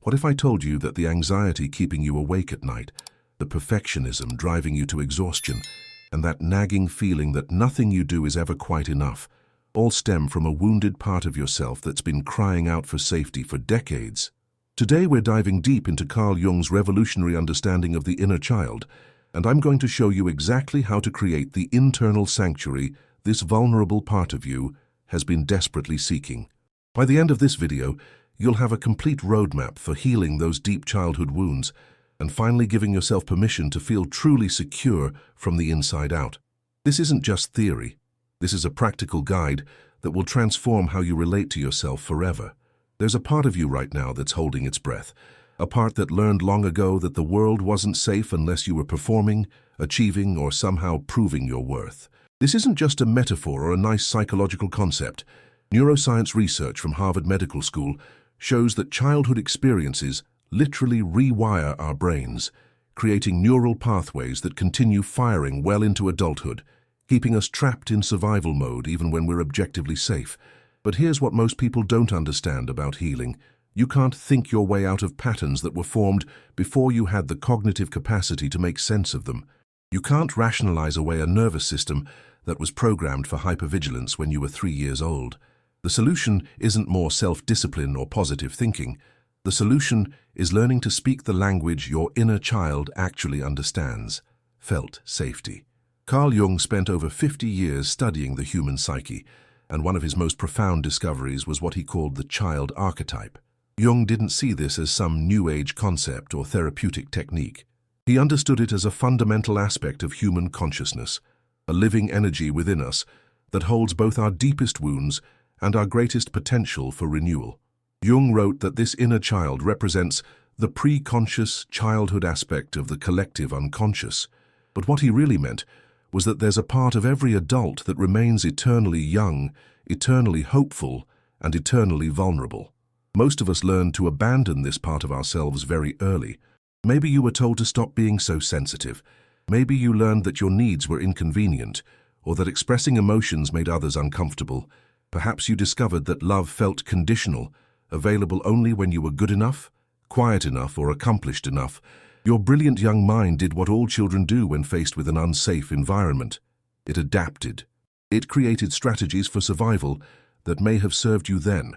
What if I told you that the anxiety keeping you awake at night, the perfectionism driving you to exhaustion, and that nagging feeling that nothing you do is ever quite enough, all stem from a wounded part of yourself that's been crying out for safety for decades? Today we're diving deep into Carl Jung's revolutionary understanding of the inner child, and I'm going to show you exactly how to create the internal sanctuary this vulnerable part of you has been desperately seeking. By the end of this video, you'll have a complete roadmap for healing those deep childhood wounds and finally giving yourself permission to feel truly secure from the inside out. This isn't just theory. This is a practical guide that will transform how you relate to yourself forever. There's a part of you right now that's holding its breath, a part that learned long ago that the world wasn't safe unless you were performing, achieving, or somehow proving your worth. This isn't just a metaphor or a nice psychological concept. Neuroscience research from Harvard Medical School shows that childhood experiences literally rewire our brains, creating neural pathways that continue firing well into adulthood, keeping us trapped in survival mode even when we're objectively safe. But here's what most people don't understand about healing. You can't think your way out of patterns that were formed before you had the cognitive capacity to make sense of them. You can't rationalize away a nervous system that was programmed for hypervigilance when you were 3 years old. The solution isn't more self-discipline or positive thinking. The solution is learning to speak the language your inner child actually understands: felt safety. Carl Jung spent over 50 years studying the human psyche, and one of his most profound discoveries was what he called the child archetype. Jung didn't see this as some New Age concept or therapeutic technique. He understood it as a fundamental aspect of human consciousness, a living energy within us that holds both our deepest wounds and our greatest potential for renewal. Jung wrote that this inner child represents the pre-conscious childhood aspect of the collective unconscious. But what he really meant was that there's a part of every adult that remains eternally young, eternally hopeful, and eternally vulnerable. Most of us learn to abandon this part of ourselves very early. Maybe you were told to stop being so sensitive. Maybe you learned that your needs were inconvenient, or that expressing emotions made others uncomfortable. Perhaps you discovered that love felt conditional, available only when you were good enough, quiet enough, or accomplished enough. Your brilliant young mind did what all children do when faced with an unsafe environment. It adapted. It created strategies for survival that may have served you then,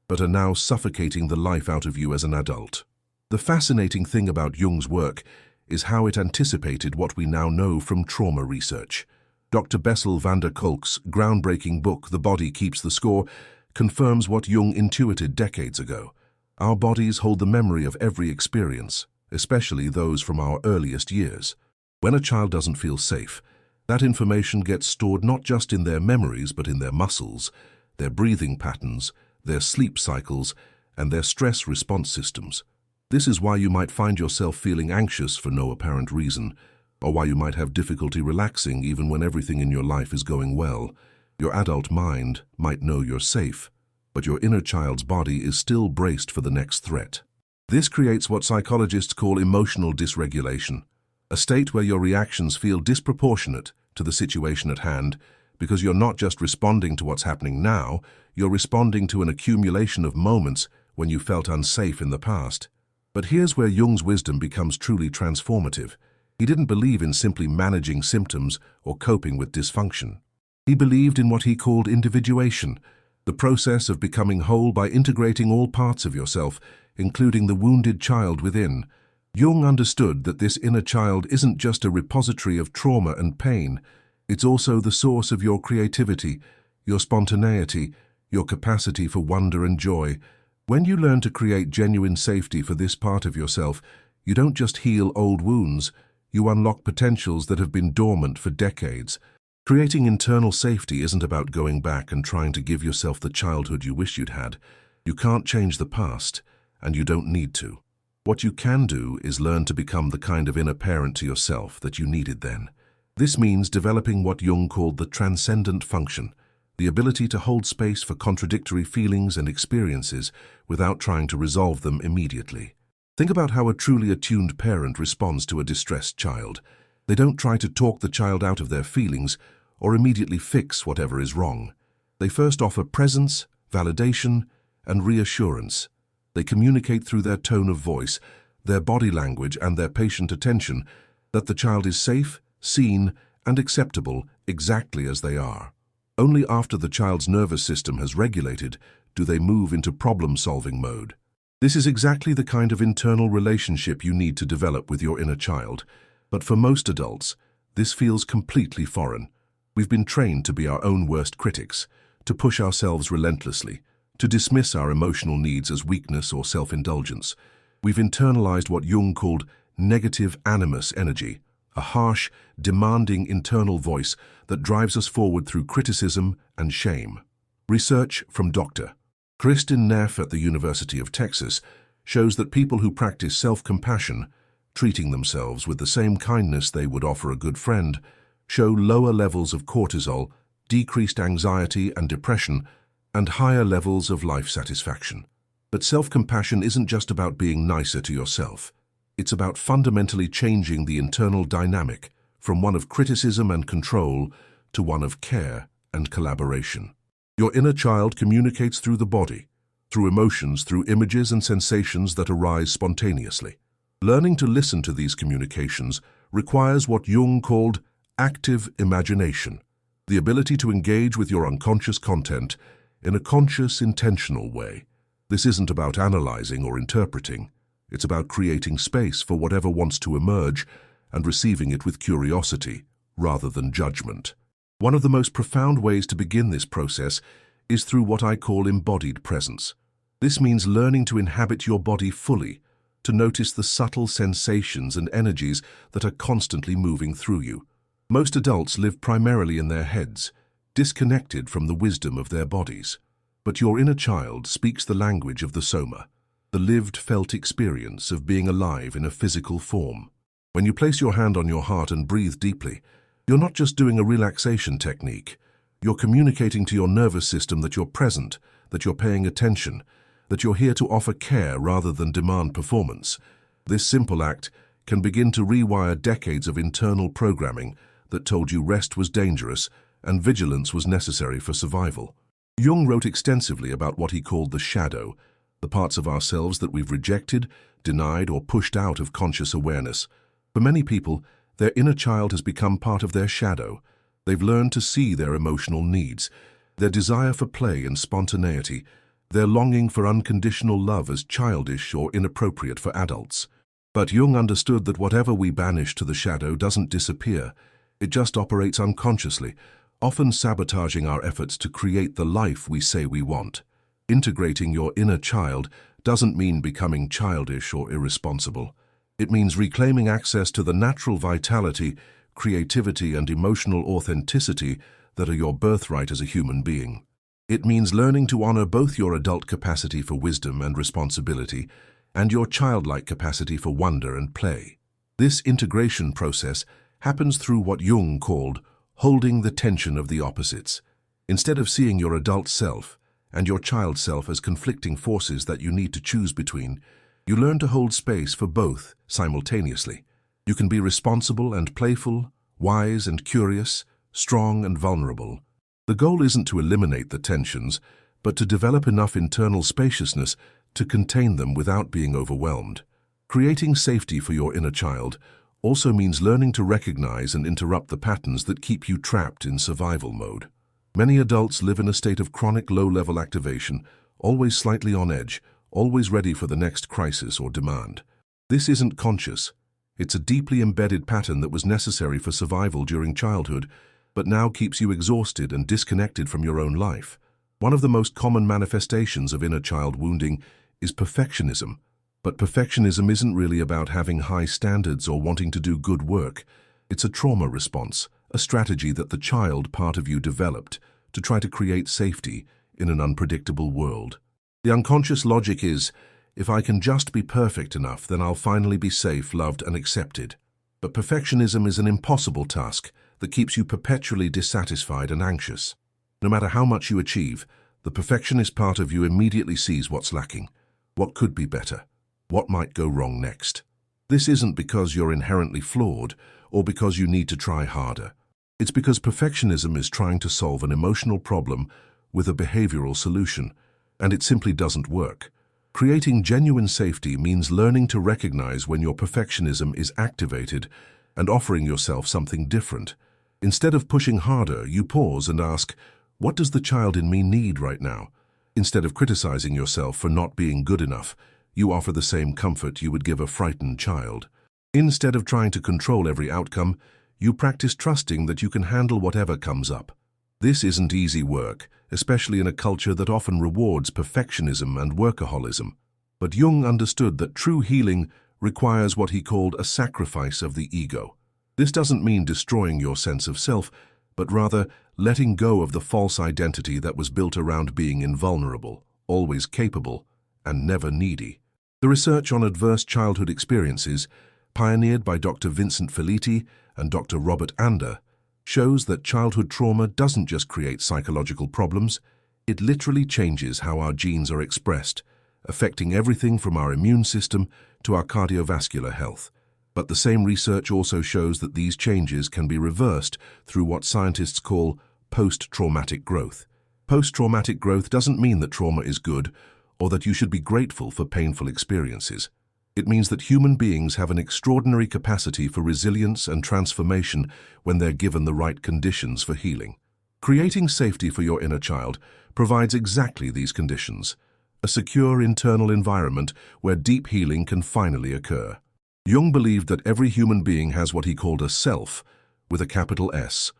but are now suffocating the life out of you as an adult. The fascinating thing about Jung's work is how it anticipated what we now know from trauma research. Dr. Bessel van der Kolk's groundbreaking book, The Body Keeps the Score, confirms what Jung intuited decades ago. Our bodies hold the memory of every experience, especially those from our earliest years. When a child doesn't feel safe, that information gets stored not just in their memories but in their muscles, their breathing patterns, their sleep cycles, and their stress response systems. This is why you might find yourself feeling anxious for no apparent reason, or why you might have difficulty relaxing even when everything in your life is going well. Your adult mind might know you're safe, but your inner child's body is still braced for the next threat. This creates what psychologists call emotional dysregulation, a state where your reactions feel disproportionate to the situation at hand because you're not just responding to what's happening now, you're responding to an accumulation of moments when you felt unsafe in the past. But here's where Jung's wisdom becomes truly transformative. He didn't believe in simply managing symptoms or coping with dysfunction. He believed in what he called individuation, the process of becoming whole by integrating all parts of yourself, including the wounded child within. Jung understood that this inner child isn't just a repository of trauma and pain. It's also the source of your creativity, your spontaneity, your capacity for wonder and joy. When you learn to create genuine safety for this part of yourself, you don't just heal old wounds, you unlock potentials that have been dormant for decades. Creating internal safety isn't about going back and trying to give yourself the childhood you wish you'd had. You can't change the past, and you don't need to. What you can do is learn to become the kind of inner parent to yourself that you needed then. This means developing what Jung called the transcendent function, the ability to hold space for contradictory feelings and experiences without trying to resolve them immediately. Think about how a truly attuned parent responds to a distressed child. They don't try to talk the child out of their feelings or immediately fix whatever is wrong. They first offer presence, validation, and reassurance. They communicate through their tone of voice, their body language, and their patient attention that the child is safe, seen, and acceptable exactly as they are. Only after the child's nervous system has regulated do they move into problem-solving mode. This is exactly the kind of internal relationship you need to develop with your inner child, but for most adults, this feels completely foreign. We've been trained to be our own worst critics, to push ourselves relentlessly, to dismiss our emotional needs as weakness or self-indulgence. We've internalized what Jung called negative animus energy, a harsh, demanding internal voice that drives us forward through criticism and shame. Research from Dr. Kristin Neff at the University of Texas shows that people who practice self-compassion, treating themselves with the same kindness they would offer a good friend, show lower levels of cortisol, decreased anxiety and depression, and higher levels of life satisfaction. But self-compassion isn't just about being nicer to yourself. It's about fundamentally changing the internal dynamic from one of criticism and control to one of care and collaboration. Your inner child communicates through the body, through emotions, through images and sensations that arise spontaneously. Learning to listen to these communications requires what Jung called active imagination, the ability to engage with your unconscious content in a conscious, intentional way. This isn't about analyzing or interpreting. It's about creating space for whatever wants to emerge and receiving it with curiosity rather than judgment. One of the most profound ways to begin this process is through what I call embodied presence. This means learning to inhabit your body fully, to notice the subtle sensations and energies that are constantly moving through you. Most adults live primarily in their heads, disconnected from the wisdom of their bodies. But your inner child speaks the language of the soma, the lived, felt experience of being alive in a physical form. When you place your hand on your heart and breathe deeply, you're not just doing a relaxation technique. You're communicating to your nervous system that you're present, that you're paying attention, that you're here to offer care rather than demand performance. This simple act can begin to rewire decades of internal programming that told you rest was dangerous and vigilance was necessary for survival. Jung wrote extensively about what he called the shadow, the parts of ourselves that we've rejected, denied, or pushed out of conscious awareness. For many people, their inner child has become part of their shadow. They've learned to see their emotional needs, their desire for play and spontaneity, their longing for unconditional love as childish or inappropriate for adults. But Jung understood that whatever we banish to the shadow doesn't disappear. It just operates unconsciously, often sabotaging our efforts to create the life we say we want. Integrating your inner child doesn't mean becoming childish or irresponsible. It means reclaiming access to the natural vitality, creativity, and emotional authenticity that are your birthright as a human being. It means learning to honor both your adult capacity for wisdom and responsibility and your childlike capacity for wonder and play. This integration process happens through what Jung called holding the tension of the opposites. Instead of seeing your adult self and your child self as conflicting forces that you need to choose between, you learn to hold space for both simultaneously. You can be responsible and playful, wise and curious, strong and vulnerable. The goal isn't to eliminate the tensions, but to develop enough internal spaciousness to contain them without being overwhelmed. Creating safety for your inner child also means learning to recognize and interrupt the patterns that keep you trapped in survival mode. Many adults live in a state of chronic low-level activation, always slightly on edge, always ready for the next crisis or demand. This isn't conscious. It's a deeply embedded pattern that was necessary for survival during childhood, but now keeps you exhausted and disconnected from your own life. One of the most common manifestations of inner child wounding is perfectionism. But perfectionism isn't really about having high standards or wanting to do good work. It's a trauma response, a strategy that the child part of you developed to try to create safety in an unpredictable world. The unconscious logic is, if I can just be perfect enough, then I'll finally be safe, loved, and accepted. But perfectionism is an impossible task that keeps you perpetually dissatisfied and anxious. No matter how much you achieve, the perfectionist part of you immediately sees what's lacking, what could be better, what might go wrong next. This isn't because you're inherently flawed or because you need to try harder. It's because perfectionism is trying to solve an emotional problem with a behavioral solution, and it simply doesn't work. Creating genuine safety means learning to recognize when your perfectionism is activated and offering yourself something different. Instead of pushing harder, you pause and ask, what does the child in me need right now? Instead of criticizing yourself for not being good enough, you offer the same comfort you would give a frightened child. Instead of trying to control every outcome, you practice trusting that you can handle whatever comes up. This isn't easy work, especially in a culture that often rewards perfectionism and workaholism. But Jung understood that true healing requires what he called a sacrifice of the ego. This doesn't mean destroying your sense of self, but rather letting go of the false identity that was built around being invulnerable, always capable, and never needy. The research on adverse childhood experiences, pioneered by Dr. Vincent Felitti and Dr. Robert Ander, shows that childhood trauma doesn't just create psychological problems, it literally changes how our genes are expressed, affecting everything from our immune system to our cardiovascular health. But the same research also shows that these changes can be reversed through what scientists call post-traumatic growth. Post-traumatic growth doesn't mean that trauma is good or that you should be grateful for painful experiences. It means that human beings have an extraordinary capacity for resilience and transformation when they're given the right conditions for healing. Creating safety for your inner child provides exactly these conditions, a secure internal environment where deep healing can finally occur. Jung believed that every human being has what he called a self, with a capital S,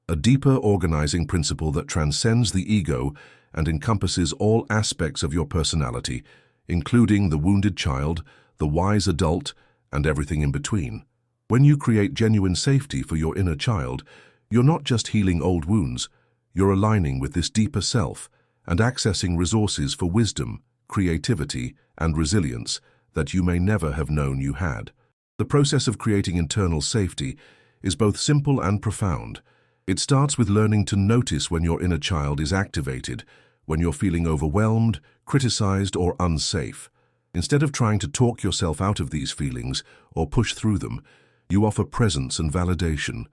a deeper organizing principle that transcends the ego and encompasses all aspects of your personality, including the wounded child, the wise adult, and everything in between. When you create genuine safety for your inner child, you're not just healing old wounds, you're aligning with this deeper self and accessing resources for wisdom, creativity, and resilience that you may never have known you had. The process of creating internal safety is both simple and profound. It starts with learning to notice when your inner child is activated, when you're feeling overwhelmed, criticized, or unsafe. Instead of trying to talk yourself out of these feelings or push through them, you offer presence and validation.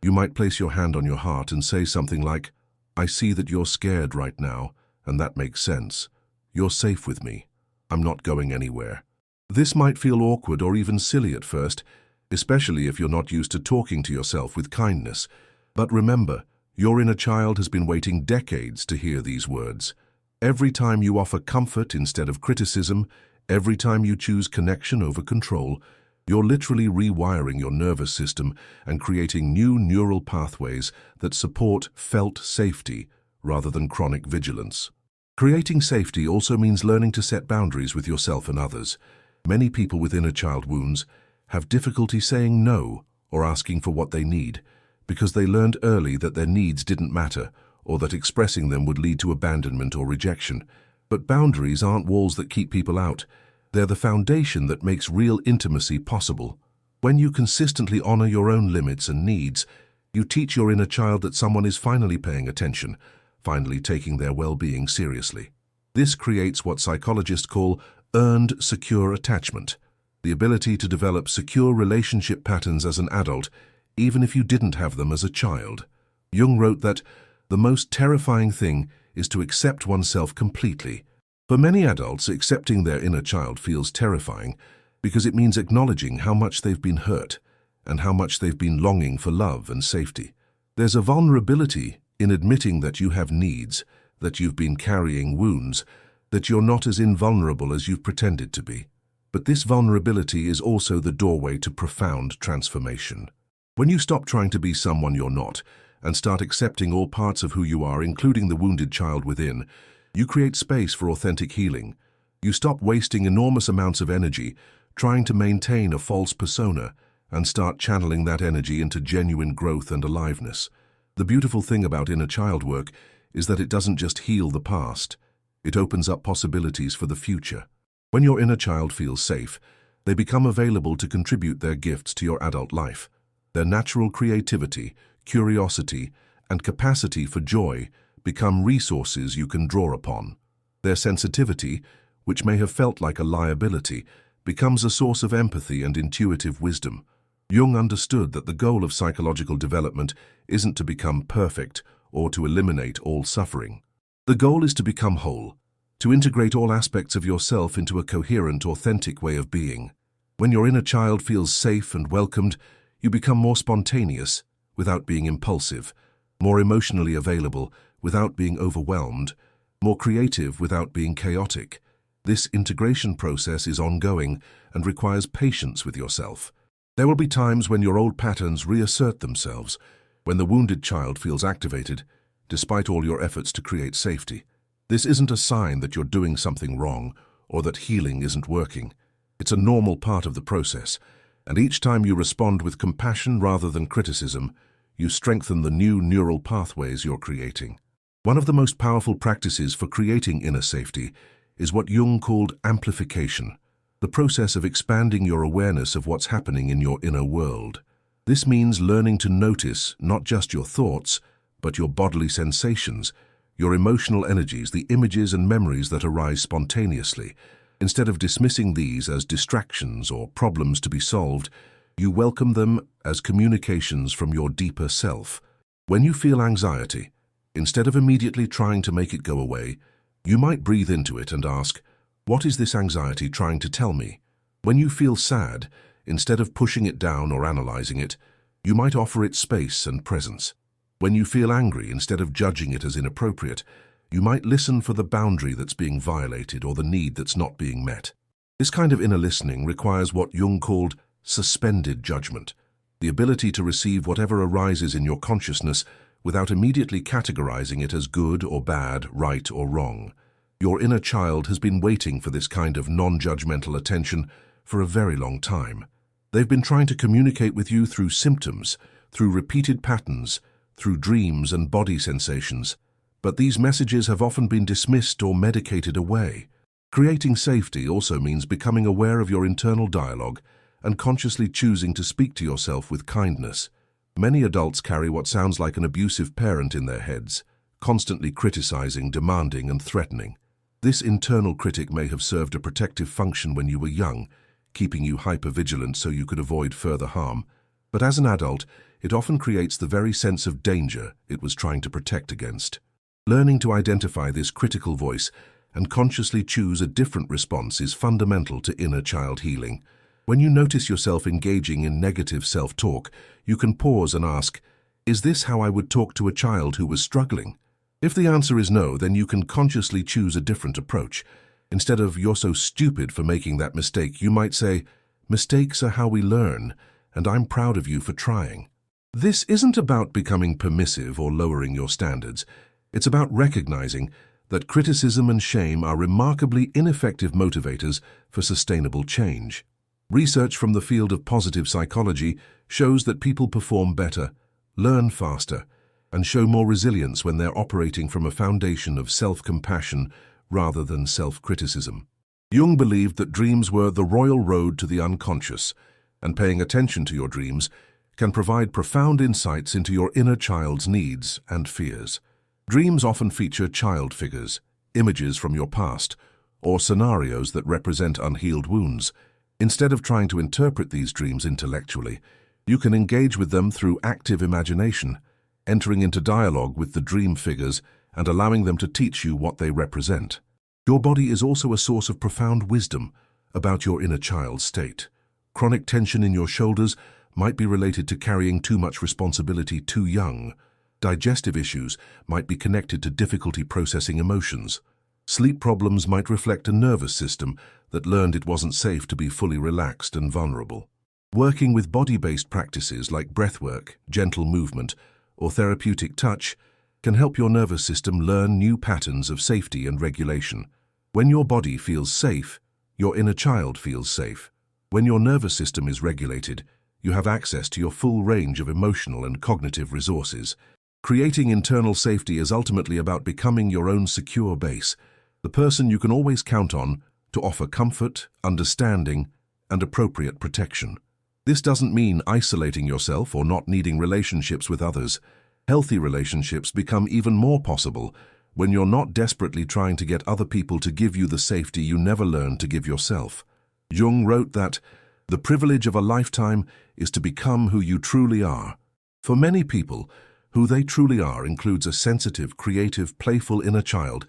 You might place your hand on your heart and say something like, I see that you're scared right now, and that makes sense. You're safe with me. I'm not going anywhere. This might feel awkward or even silly at first, especially if you're not used to talking to yourself with kindness. But remember, your inner child has been waiting decades to hear these words. Every time you offer comfort instead of criticism, every time you choose connection over control, you're literally rewiring your nervous system and creating new neural pathways that support felt safety rather than chronic vigilance. Creating safety also means learning to set boundaries with yourself and others. Many people with inner child wounds have difficulty saying no or asking for what they need because they learned early that their needs didn't matter or that expressing them would lead to abandonment or rejection. But boundaries aren't walls that keep people out. They're the foundation that makes real intimacy possible. When you consistently honor your own limits and needs, you teach your inner child that someone is finally paying attention, finally taking their well-being seriously. This creates what psychologists call earned secure attachment, the ability to develop secure relationship patterns as an adult, even if you didn't have them as a child. Jung wrote that the most terrifying thing is to accept oneself completely. For many adults, accepting their inner child feels terrifying because it means acknowledging how much they've been hurt and how much they've been longing for love and safety. There's a vulnerability in admitting that you have needs, that you've been carrying wounds, that you're not as invulnerable as you've pretended to be. But this vulnerability is also the doorway to profound transformation. When you stop trying to be someone you're not and start accepting all parts of who you are, including the wounded child within, you create space for authentic healing. You stop wasting enormous amounts of energy trying to maintain a false persona and start channeling that energy into genuine growth and aliveness. The beautiful thing about inner child work is that it doesn't just heal the past, it opens up possibilities for the future. When your inner child feels safe, they become available to contribute their gifts to your adult life. Their natural creativity, curiosity, and capacity for joy become resources you can draw upon. Their sensitivity, which may have felt like a liability, becomes a source of empathy and intuitive wisdom. Jung understood that the goal of psychological development isn't to become perfect or to eliminate all suffering. The goal is to become whole, to integrate all aspects of yourself into a coherent, authentic way of being. When your inner child feels safe and welcomed, you become more spontaneous without being impulsive, more emotionally available without being overwhelmed, more creative without being chaotic. This integration process is ongoing and requires patience with yourself. There will be times when your old patterns reassert themselves, when the wounded child feels activated, despite all your efforts to create safety. This isn't a sign that you're doing something wrong or that healing isn't working. It's a normal part of the process, and each time you respond with compassion rather than criticism, you strengthen the new neural pathways you're creating. One of the most powerful practices for creating inner safety is what Jung called amplification, the process of expanding your awareness of what's happening in your inner world. This means learning to notice not just your thoughts, but your bodily sensations, your emotional energies, the images and memories that arise spontaneously. Instead of dismissing these as distractions or problems to be solved, you welcome them as communications from your deeper self. When you feel anxiety, instead of immediately trying to make it go away, you might breathe into it and ask, "What is this anxiety trying to tell me?" When you feel sad, instead of pushing it down or analyzing it, you might offer it space and presence. When you feel angry, instead of judging it as inappropriate, you might listen for the boundary that's being violated or the need that's not being met. This kind of inner listening requires what Jung called suspended judgment, the ability to receive whatever arises in your consciousness without immediately categorizing it as good or bad, right or wrong. Your inner child has been waiting for this kind of non-judgmental attention for a very long time. They've been trying to communicate with you through symptoms, through repeated patterns, through dreams and body sensations. But these messages have often been dismissed or medicated away. Creating safety also means becoming aware of your internal dialogue and consciously choosing to speak to yourself with kindness. Many adults carry what sounds like an abusive parent in their heads, constantly criticizing, demanding, and threatening. This internal critic may have served a protective function when you were young, keeping you hypervigilant so you could avoid further harm. But as an adult, it often creates the very sense of danger it was trying to protect against. Learning to identify this critical voice and consciously choose a different response is fundamental to inner child healing. When you notice yourself engaging in negative self-talk, you can pause and ask, "Is this how I would talk to a child who was struggling?" If the answer is no, then you can consciously choose a different approach. Instead of "You're so stupid for making that mistake," you might say, "Mistakes are how we learn, and I'm proud of you for trying." This isn't about becoming permissive or lowering your standards. It's about recognizing that criticism and shame are remarkably ineffective motivators for sustainable change. Research from the field of positive psychology shows that people perform better, learn faster, and show more resilience when they're operating from a foundation of self-compassion rather than self-criticism. Jung believed that dreams were the royal road to the unconscious, and paying attention to your dreams can provide profound insights into your inner child's needs and fears. Dreams often feature child figures, images from your past, or scenarios that represent unhealed wounds. Instead of trying to interpret these dreams intellectually, you can engage with them through active imagination, entering into dialogue with the dream figures and allowing them to teach you what they represent. Your body is also a source of profound wisdom about your inner child's state. Chronic tension in your shoulders might be related to carrying too much responsibility too young. Digestive issues might be connected to difficulty processing emotions. Sleep problems might reflect a nervous system that learned it wasn't safe to be fully relaxed and vulnerable. Working with body-based practices like breathwork, gentle movement, or therapeutic touch can help your nervous system learn new patterns of safety and regulation. When your body feels safe, your inner child feels safe. When your nervous system is regulated, you have access to your full range of emotional and cognitive resources. Creating internal safety is ultimately about becoming your own secure base, the person you can always count on to offer comfort, understanding, and appropriate protection. This doesn't mean isolating yourself or not needing relationships with others. Healthy relationships become even more possible when you're not desperately trying to get other people to give you the safety you never learned to give yourself. Jung wrote that the privilege of a lifetime is to become who you truly are. For many people, who they truly are includes a sensitive, creative, playful inner child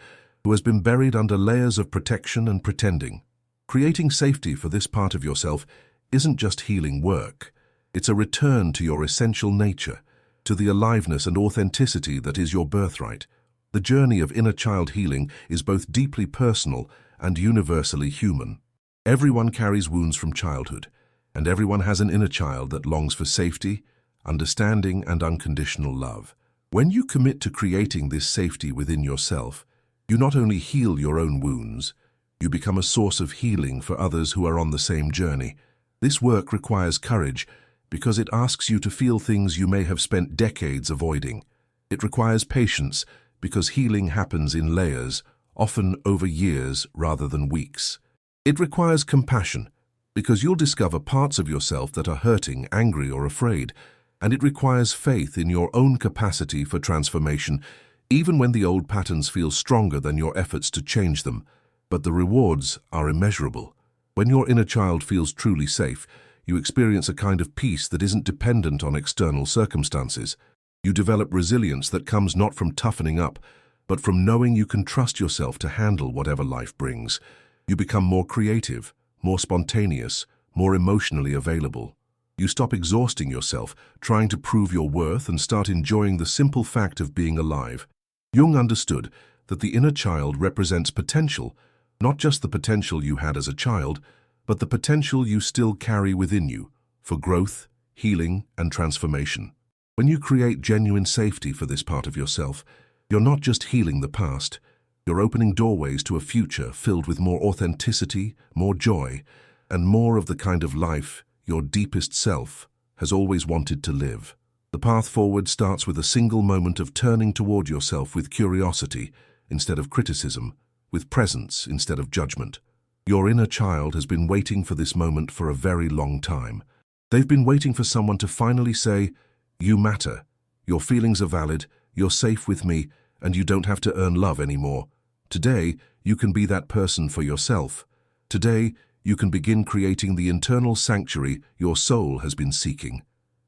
who has been buried under layers of protection and pretending. Creating safety for this part of yourself isn't just healing work. It's a return to your essential nature, to the aliveness and authenticity that is your birthright. The journey of inner child healing is both deeply personal and universally human. Everyone carries wounds from childhood, and everyone has an inner child that longs for safety, understanding, and unconditional love. When you commit to creating this safety within yourself, you not only heal your own wounds, you become a source of healing for others who are on the same journey. This work requires courage because it asks you to feel things you may have spent decades avoiding. It requires patience because healing happens in layers, often over years rather than weeks. It requires compassion because you'll discover parts of yourself that are hurting, angry, or afraid. And it requires faith in your own capacity for transformation, even when the old patterns feel stronger than your efforts to change them. But the rewards are immeasurable. When your inner child feels truly safe, you experience a kind of peace that isn't dependent on external circumstances. You develop resilience that comes not from toughening up, but from knowing you can trust yourself to handle whatever life brings. You become more creative, more spontaneous, more emotionally available. You stop exhausting yourself, trying to prove your worth, and start enjoying the simple fact of being alive. Jung understood that the inner child represents potential, not just the potential you had as a child, but the potential you still carry within you for growth, healing, and transformation. When you create genuine safety for this part of yourself, you're not just healing the past, you're opening doorways to a future filled with more authenticity, more joy, and more of the kind of life your deepest self has always wanted to live. The path forward starts with a single moment of turning toward yourself with curiosity instead of criticism, with presence instead of judgment. Your inner child has been waiting for this moment for a very long time. They've been waiting for someone to finally say, "You matter, your feelings are valid, you're safe with me, and you don't have to earn love anymore." Today, you can be that person for yourself. Today, you can begin creating the internal sanctuary your soul has been seeking.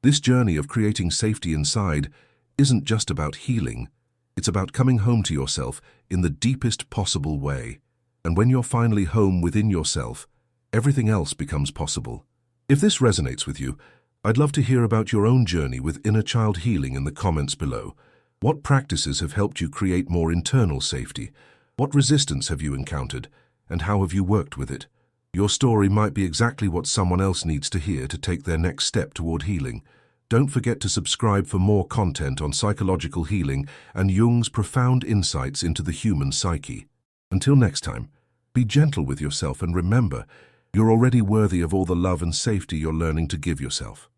This journey of creating safety inside isn't just about healing. It's about coming home to yourself in the deepest possible way. And when you're finally home within yourself, everything else becomes possible. If this resonates with you, I'd love to hear about your own journey with inner child healing in the comments below. What practices have helped you create more internal safety? What resistance have you encountered? And how have you worked with it? Your story might be exactly what someone else needs to hear to take their next step toward healing. Don't forget to subscribe for more content on psychological healing and Jung's profound insights into the human psyche. Until next time, be gentle with yourself and remember, you're already worthy of all the love and safety you're learning to give yourself.